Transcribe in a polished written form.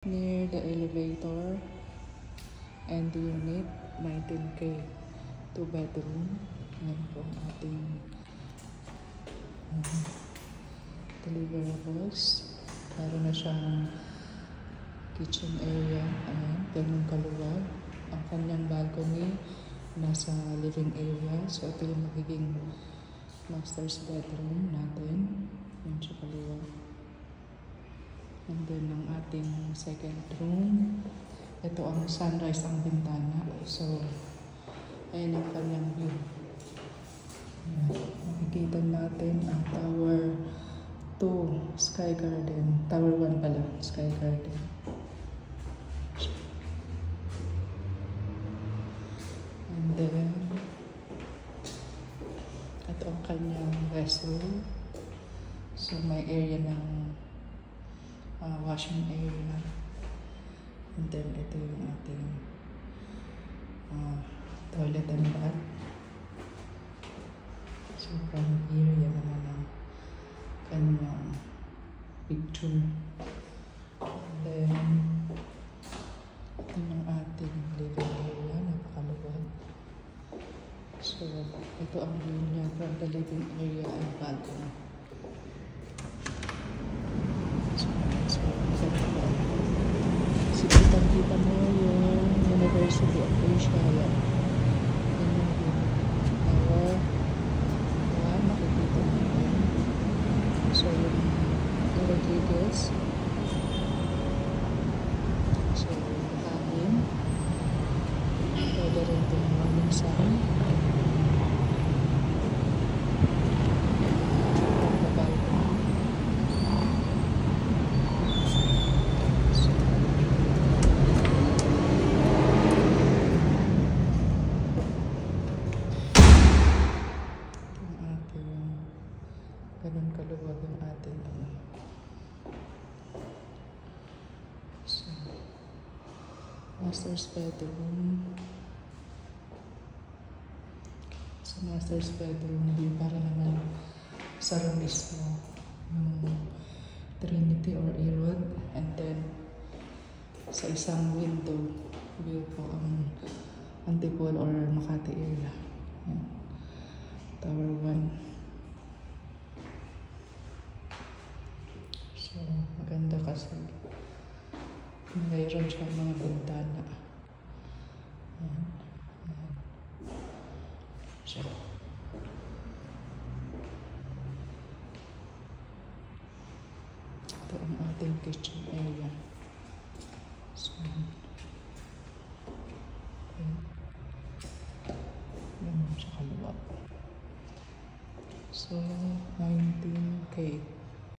Near the elevator and the unit, 19K, 2 bedroom. Yan po ang ating deliverables. Meron na siyang kitchen area. Ayan, ganun kaluwag. Ang kanyang balcony nasa living area. So ito yung magiging master's bedroom natin. Yan siya kaluwag. And then ang ating second room. Ito ang sunrise ang bintana. So ayan ang kanyang view. Makikita natin ang Tower 2 Sky Garden. Tower 1 pala, Sky Garden. And then ito ang kanyang restroom. So may area ng washing area. And then ito yung ating toilet and bath. So from here, yan naman ang kanyang picture. And then ito yung ating living area, napakaluwag. So ito ang view niya from the living area and balcony. So kita mo yung University of Asia. Yan yung tower. Ayan, makikita mo yun. So yung Rodriguez. So hangin. Pwede rin itong morning sun. Ganun kaluwag ang ating So, master's bedroom. Sa master's bedroom, hindi para naman sa room mismo. Yung Trinity or Erod. And then, sa isang window, view po ang Antipolo or Makati area. Yan. Tower 1. So, maganda kasi mayroon siya mga bintana. Ayan. Ayan. So, ito ang ating kitchen area. So, ayan. Ganun siya kaluwag. So, 19K.